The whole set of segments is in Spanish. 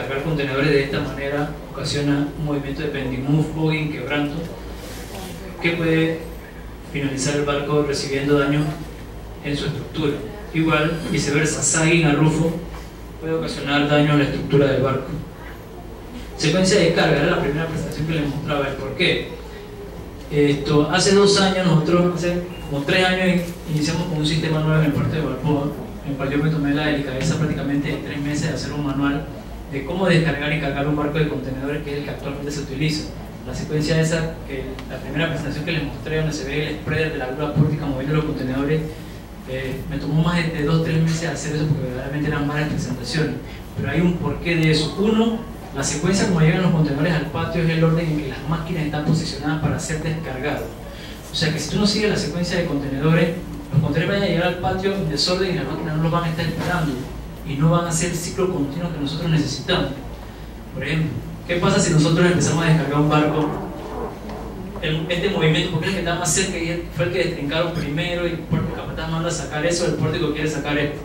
descargar contenedores de esta manera ocasiona un movimiento de bending move, bogging, quebranto, que puede finalizar el barco recibiendo daño en su estructura. Igual, viceversa, sagging a rufo puede ocasionar daño a la estructura del barco. Secuencia de carga, era la primera presentación que les mostraba el por qué. Hace 2 años, nosotros, hace como 3 años, iniciamos con un sistema nuevo en el puerto de Balboa, en el cual yo me tomé la delicadeza prácticamente en 3 meses de hacer un manual de cómo descargar y cargar un barco de contenedores, que es el que actualmente se utiliza. La secuencia esa, que la primera presentación que les mostré, donde se ve el spreader de la grúa pórtica moviendo los contenedores, me tomó más de 2-3 meses hacer eso porque verdaderamente eran varias presentaciones. Pero hay un porqué de eso. Uno, la secuencia como llegan los contenedores al patio es el orden en que las máquinas están posicionadas para ser descargados. O sea que si tú no sigues la secuencia de contenedores, los contenedores van a llegar al patio en desorden y las máquinas no los van a estar esperando y no van a hacer el ciclo continuo que nosotros necesitamos. Por ejemplo, ¿qué pasa si nosotros empezamos a descargar un barco? Este movimiento, porque es el que está más cerca y fue el que destrincaron primero y el puerto capataz manda a sacar eso, el pórtico quiere sacar esto.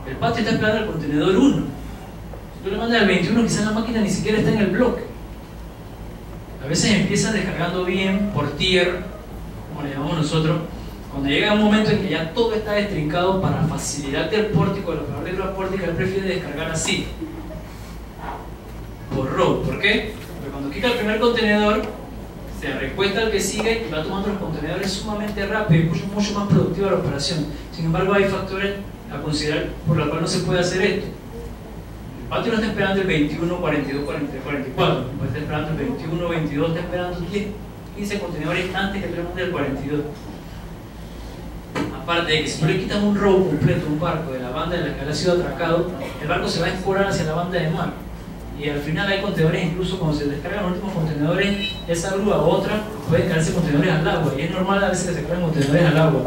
El patio está esperando al contenedor 1. Si tú le mandas al 21, quizás la máquina ni siquiera está en el bloque. A veces empieza descargando bien por tier, como le llamamos nosotros. Cuando llega un momento en que ya todo está destrincado, para facilidad del pórtico, del operador de grúa pórtica, él prefiere descargar así, por row. ¿Por qué? Porque cuando quita el primer contenedor, se recuesta al que sigue y va tomando los contenedores sumamente rápido y mucho más productiva la operación. Sin embargo, hay factores a considerar por los cuales no se puede hacer esto. El patio no está esperando el 21, 42, 43, 44, no está esperando el 21, 22, está esperando 10, 15 contenedores antes que tú le mandes el 42. Aparte de que si tú le quitas un row completo a un barco de la banda en la que él ha sido atracado, el barco se va a escorar hacia la banda de mar. Y al final hay contenedores, incluso cuando se descargan los últimos contenedores, esa grúa u otra, pueden caerse contenedores al agua. Y es normal a veces que se caigan contenedores al agua.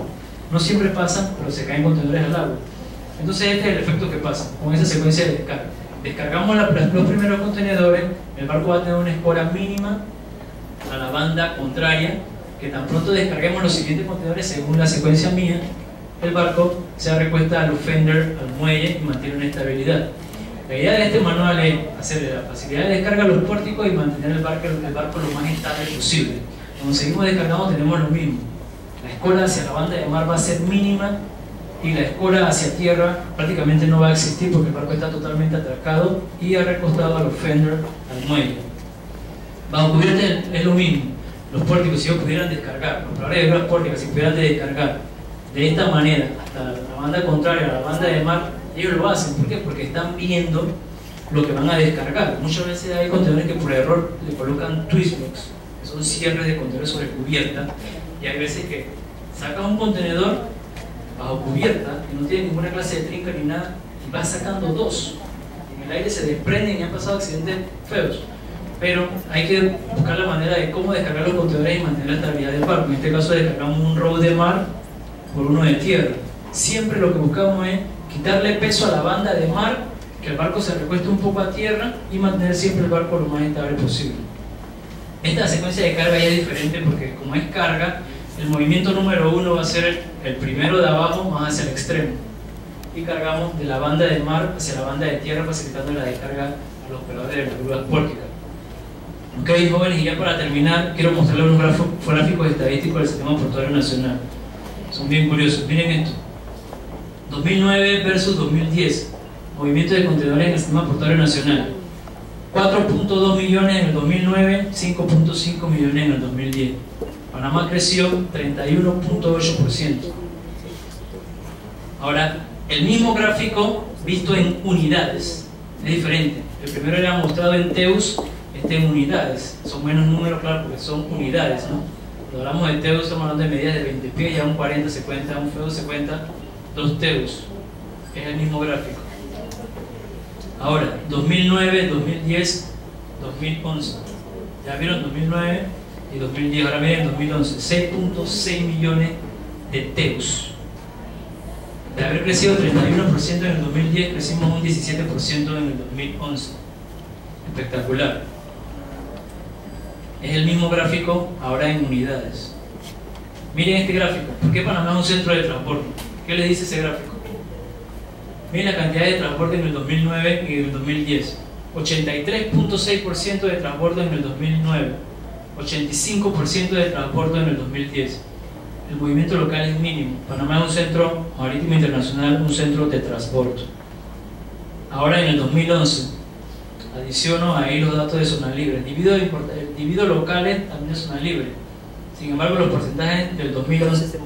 No siempre pasa, pero se caen contenedores al agua. Entonces este es el efecto que pasa con esa secuencia de descarga. Descargamos los primeros contenedores, el barco va a tener una escora mínima a la banda contraria, que tan pronto descarguemos los siguientes contenedores según la secuencia mía, el barco se recuesta al fender, al muelle y mantiene una estabilidad. La idea de este manual es hacer la facilidad de descarga a los pórticos y mantener el barco lo más estable posible. Cuando seguimos descargando tenemos lo mismo. La escora hacia la banda de mar va a ser mínima y la escora hacia tierra prácticamente no va a existir porque el barco está totalmente atracado y ha recostado a los fender, al muelle. Bajo cubierta es lo mismo. Los pórticos, si ellos pudieran descargar, los operadores de grúas pórticas, si pudieran descargar de esta manera hasta la banda contraria, a la banda de mar, ellos lo hacen. ¿Por qué? Porque están viendo lo que van a descargar. Muchas veces hay contenedores que por error le colocan twist blocks, que son cierres de contenedores sobre cubierta, y hay veces que sacan un contenedor bajo cubierta que no tiene ninguna clase de trinca ni nada y va sacando 2. En el aire se desprenden y han pasado accidentes feos. Pero hay que buscar la manera de cómo descargar los contenedores y mantener la estabilidad del barco. En este caso descargamos un row de mar por uno de tierra. Siempre lo que buscamos es quitarle peso a la banda de mar, que el barco se recueste un poco a tierra y mantener siempre el barco lo más estable posible. Esta secuencia de carga ya es diferente porque como es carga, el movimiento número 1 va a ser el primero de abajo más hacia el extremo. Y cargamos de la banda de mar hacia la banda de tierra, facilitando la descarga a los operadores de las grúas pórticas. Ok, jóvenes, y ya para terminar, quiero mostrarles unos gráficos estadísticos del Sistema Portuario Nacional. Son bien curiosos. Miren esto. 2009 versus 2010. Movimiento de contenedores en el Sistema Portuario Nacional. 4.2 millones en el 2009, 5.5 millones en el 2010. Panamá creció 31.8%. Ahora, el mismo gráfico visto en unidades. Es diferente. El primero era mostrado en TEUs, en unidades. Son menos números, claro, porque son unidades, ¿no? Cuando hablamos de TEUs, estamos hablando de medidas de 20 pies, ya un 40 se cuenta, un feo se cuenta 2 TEUs. Es el mismo gráfico. Ahora, 2009, 2010, 2011. Ya vieron 2009 y 2010. Ahora miren 2011. 6.6 millones de TEUs. De haber crecido 31% en el 2010, crecimos un 17% en el 2011. Espectacular. Es el mismo gráfico, ahora en unidades. Miren este gráfico. ¿Por qué Panamá es un centro de transporte? ¿Qué les dice ese gráfico? Miren la cantidad de transporte en el 2009 y en el 2010. 83.6% de transbordo en el 2009, 85% de transbordo en el 2010. El movimiento local es mínimo. Panamá es un centro marítimo internacional, un centro de transbordo. Ahora en el 2011, adiciono ahí los datos de zona libre. Divido locales también es zona libre. Sin embargo, los porcentajes del 2011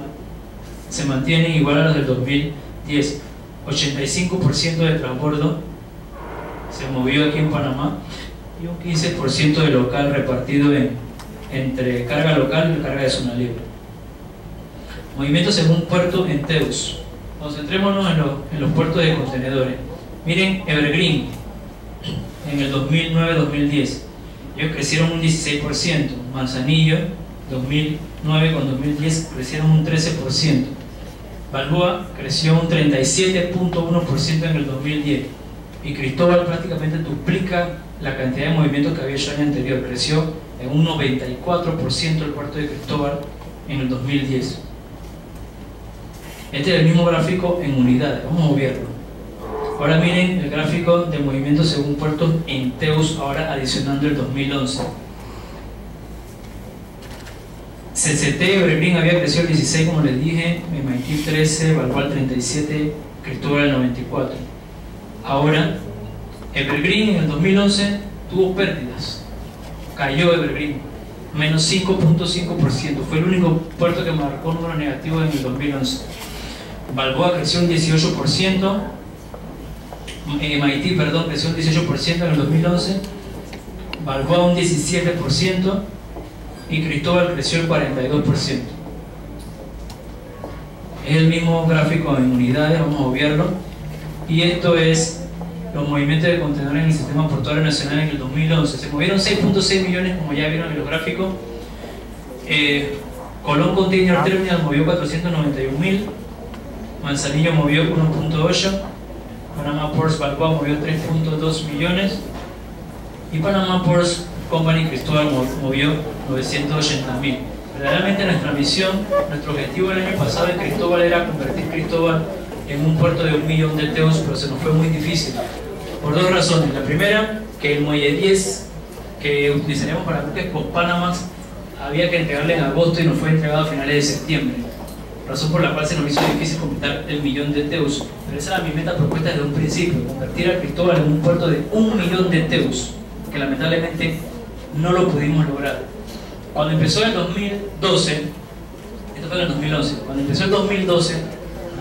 se mantienen igual a los del 2010. 85% de transbordo se movió aquí en Panamá y un 15% de local repartido entre carga local y carga de zona libre. Movimiento según puerto en Teus. Concentrémonos en los puertos de contenedores. Miren Evergreen en el 2009-2010. Ellos crecieron un 16%. Manzanillo 2009 con 2010 crecieron un 13%. Balboa creció un 37.1% en el 2010. Y Cristóbal prácticamente duplica la cantidad de movimientos que había hecho el año anterior. Creció en un 94% el puerto de Cristóbal en el 2010. Este es el mismo gráfico en unidades. Vamos a verlo. Ahora miren el gráfico de movimiento según puertos en Teus, ahora adicionando el 2011. CCT, Evergreen había crecido el 16, como les dije, MIT 13, Balboa el 37, Cristóbal el 94. Ahora, Evergreen en el 2011 tuvo pérdidas. Cayó Evergreen, menos 5.5%. Fue el único puerto que marcó un número negativo en el 2011. Balboa creció un 18%. MIT, perdón, creció un 18% en el 2011. Balboa un 17%. Y Cristóbal creció el 42%. Es el mismo gráfico en unidades, vamos a obviarlo. Y esto es los movimientos de contenedores en el sistema portuario nacional en el 2011. Se movieron 6.6 millones, como ya vieron en los gráficos. Colón Container Terminal movió 491.000. Manzanillo movió 1.8. Panama Ports Balboa movió 3.2 millones. Y Panama Ports Company Cristóbal movió 980.000. Verdaderamente nuestra misión, nuestro objetivo el año pasado en Cristóbal era convertir Cristóbal en un puerto de 1 millón de teus, pero se nos fue muy difícil por dos razones. La primera, que el muelle 10 que utilizaríamos para buques post-Panamax había que entregarle en agosto y nos fue entregado a finales de septiembre, razón por la cual se nos hizo difícil completar el 1 millón de teus. Pero esa era mi meta propuesta desde un principio, convertir a Cristóbal en un puerto de 1 millón de teus, que lamentablemente no lo pudimos lograr. Cuando empezó el 2012, esto fue en el 2011, cuando empezó el 2012,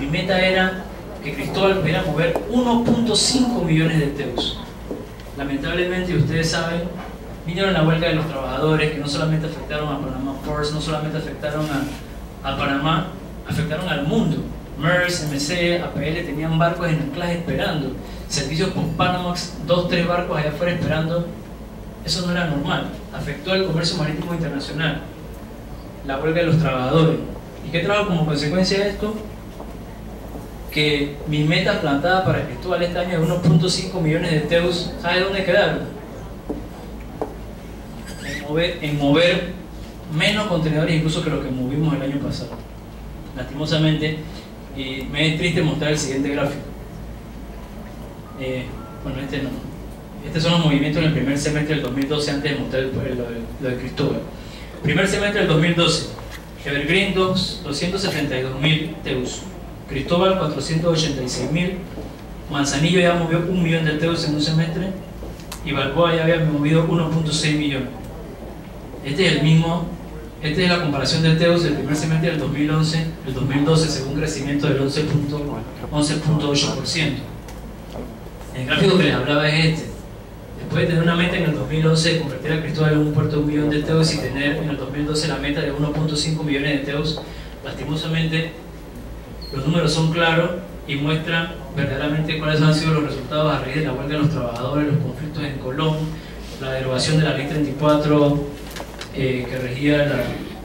mi meta era que Cristóbal pudiera mover 1.5 millones de teus. Lamentablemente, ustedes saben, vinieron la huelga de los trabajadores, que no solamente afectaron a Panama Ports, no solamente afectaron a Panamá, afectaron al mundo. MERS, MC, APL tenían barcos en anclaje esperando, servicios post-Panamax, 2-3 barcos allá afuera esperando. Eso no era normal, afectó al comercio marítimo internacional, la huelga de los trabajadores. ¿Y qué trajo como consecuencia de esto? Que mis metas plantadas para Cristóbal este año de 1.5 millones de teus, ¿sabe dónde quedaron? En mover menos contenedores incluso que lo que movimos el año pasado. Lastimosamente, y me es triste mostrar el siguiente gráfico. Bueno, este no. Estos son los movimientos en el primer semestre del 2012 antes de mostrar lo de Cristóbal. Primer semestre del 2012, Evergreen 272.000 teus, Cristóbal 486.000, Manzanillo ya movió 1 millón de teus en un semestre y Balboa ya había movido 1.6 millones. Esta es la comparación de teus del primer semestre del 2011 el 2012 según crecimiento del 11.8%. El gráfico que les hablaba es este. Después de tener una meta en el 2011 de convertir a Cristóbal en un puerto de 1 millón de teus y tener en el 2012 la meta de 1.5 millones de teus, lastimosamente los números son claros y muestran verdaderamente cuáles han sido los resultados a raíz de la huelga de los trabajadores, los conflictos en Colón, la derogación de la ley 34 que regía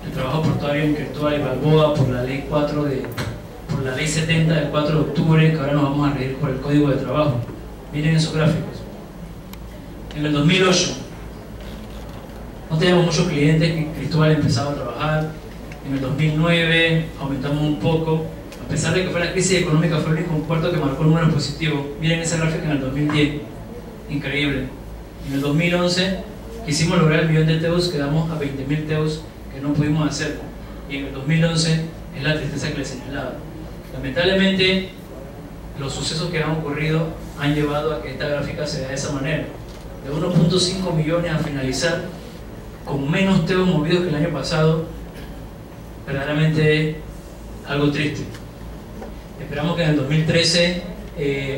el trabajo portuario en Cristóbal y Balboa, por la ley 70 del 4 de octubre, que ahora nos vamos a regir por el Código de Trabajo. Miren esos gráficos. En el 2008 no teníamos muchos clientes, que Cristóbal empezaba a trabajar. En el 2009 aumentamos un poco, a pesar de que fue la crisis económica, fue el único puerto que marcó números positivos. Miren esa gráfica en el 2010, increíble. En el 2011 quisimos lograr el millón de TEUs, quedamos a 20.000 TEUs que no pudimos hacer. Y en el 2011 es la tristeza que les señalaba. Lamentablemente, los sucesos que han ocurrido han llevado a que esta gráfica se vea de esa manera. De 1.5 millones a finalizar, con menos TEUs movidos que el año pasado, verdaderamente algo triste. Esperamos que en el 2013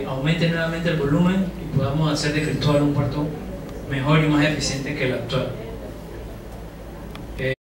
aumente nuevamente el volumen y podamos hacer de Cristóbal un puerto mejor y más eficiente que el actual.